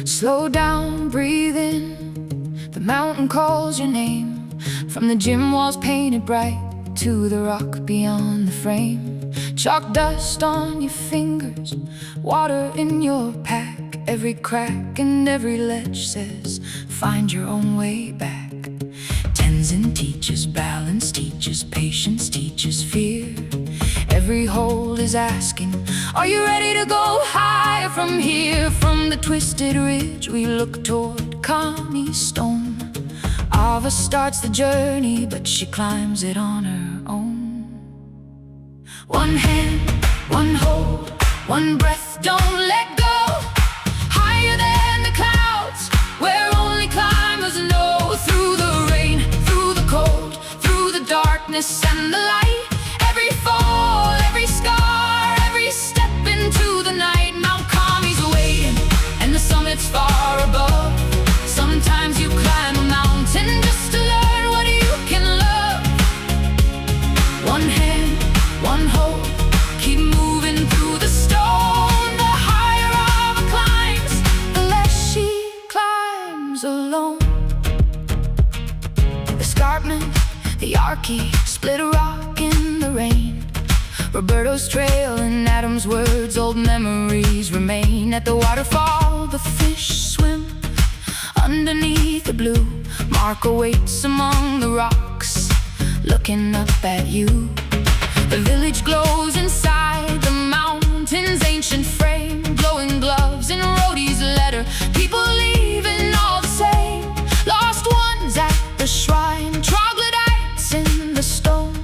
Slow down, breathe in. The mountain calls your name. From the gym walls painted bright to the rock beyond the frame. Chalk dust on your fingers, water in your pack. Every crack and every ledge says, find your own way back. Tenzin teaches balance, teaches patience, teaches fear. Every hole is asking, are you ready to go higher from here? From the twisted ridge we look toward Kami's stone. Ava starts the journey, but she climbs it on her own. One hand, one hold, one breath, don't let go. Higher than the clouds, where only climbers know. Through the rain, through the cold, through the darkness and the light. Every fall, every scar, every step into the night. Mount Kami's waiting, and the summit's far above. Sometimes you climb a mountain just to learn what you can love. One hand, one hold, keep moving through the storm. The higher Ava climbs, the less she climbs alone. The escarpment, the Archie, split a rock in the rain. Roberto's trail and Adam's words, old memories remain. At the waterfall, the fish swim underneath the blue. Marco waits among the rocks, looking up at you. The village glows inside the mountain's ancient frame. Glowing gloves and Rhodey's letter, people leaving all the same. Lost ones at the shrine, troglodytes in the stone.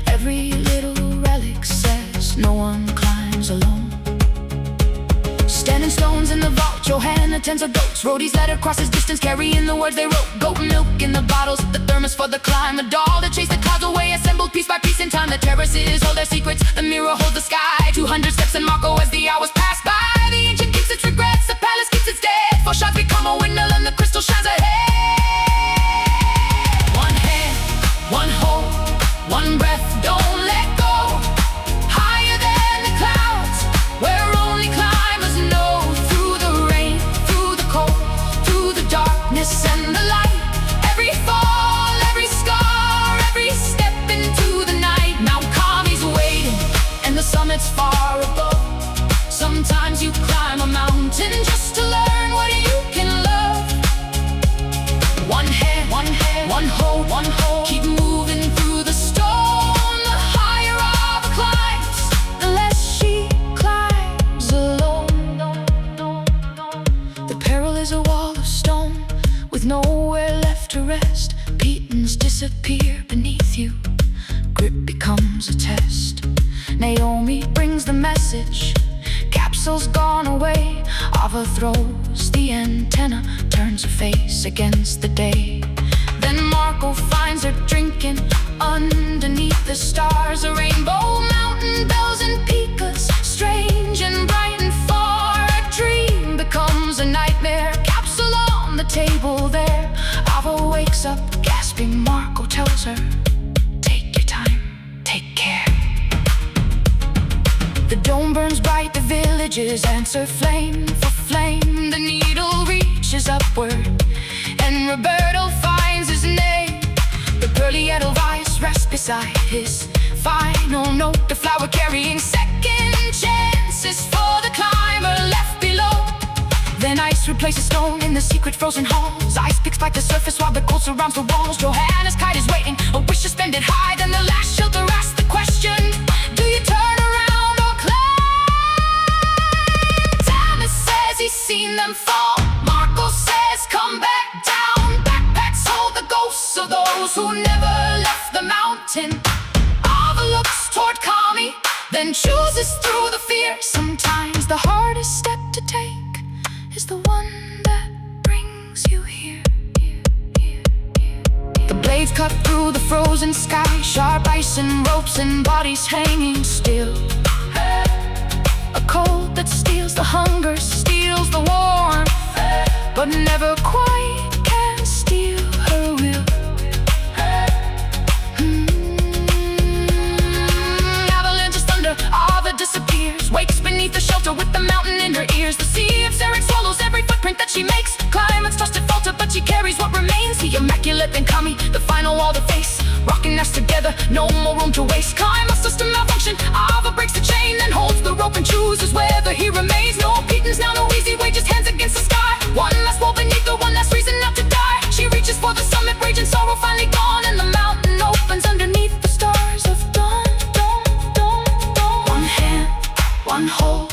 Every little relic says no one climbs alone. Standing stones in the vault, Johanna tends her goats. Rhodey's letter crosses distance, carrying the words they wrote. Goat milk in the bottles, the thermos for the climb. A doll that chased the clouds away, assembled piece by piece in time. The terraces hold their secrets, the mirror holds the sky. 200 steps and Marco as the hours pass by. The ancient keeps its regrets, the palace keeps its dead. 4 shots become a windmill and the crystal shines ahead. One hand, one hold, one breath, don't let go. Higher than the clouds, where only climbers know. Through the rain, through the cold, through the darkness and the light. Every fall, every scar, every step into the night. Mount Kami's waiting, and the summit's far above. Sometimes you climb a mountain just to learn what you can love. One hand, one hold, keep moving through the storm. The higher Ava climbs, the less she climbs alone. The peril is a wall of stone, with nowhere left to rest. Beatings disappear beneath you, grip becomes a test. Naomi brings the message, capsule's gone away. Ava throws the antenna, turns her face against the day. Then Marco finds her drinking underneath the stars. A rainbow, mountain bells and pikas, strange and bright and far. A dream becomes a nightmare, capsule on the table there. Ava wakes up gasping, Marco tells her, take your time, take care. The dome burns bright, the villages answer flame for flame. The needle reaches upward, and Roberto finds his name. The pearly Edelweiss rests beside his final note. The flower carrying second chances for the climber left below. Then ice replaces stone in the secret frozen halls. Ice picks like the surface while the cold surrounds the walls. Johanna's kite is waiting, a wish suspended high. Then the last shelter asks the question, do you turn around or climb? Thomas says he's seen them fall. Marco says come back down. Backpacks hold the ghosts of those who never left the mountain. Ava looks toward Kami, then chooses through the fear. Sometimes the hardest step to take is the one that brings you here. The blades cut through the frozen sky, sharp ice and ropes and bodies hanging still. A cold that steals the hunger, steals the warmth, but never quite can steal her will. Avalanche thunder, Ava disappears, wakes beneath the shelter with the mountain in her ears. The sea of Sarek swallows every footprint that Violet, then Kami, the final wall to face. Rocking us together, no more room to waste. Climb a system malfunction, Ava breaks the chain, then holds the rope and chooses whether he remains. No beatings now, no easy way, just hands against the sky. One last wall beneath the one last reason not to die. She reaches for the summit, rage and sorrow finally gone, and the mountain opens underneath the stars of dawn. One hand, one hold,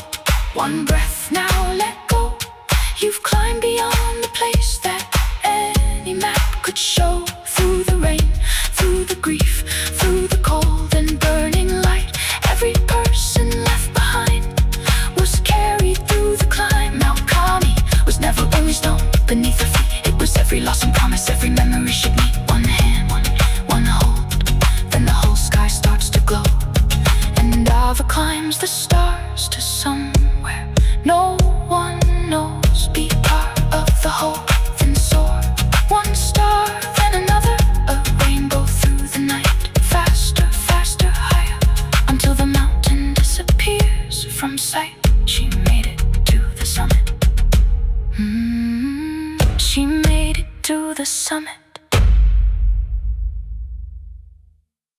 one breath, now let go. You've climbed beyond the place that any map could show. Through the rain, through the grief, through the cold and burning light. Every person left behind was carried through the climb. Mount Kami was never only stone beneath her feet. It was every loss and promise, every memory should meet. One hand, one hold, then the whole sky starts to glow, and Ava climbs the stars to somewhere no one knows. Be part of the whole, then soar. One star, then another, a rainbow through the night. Faster, faster, higher, until the mountain disappears from sight. She made it to the summit. She made it to the summit.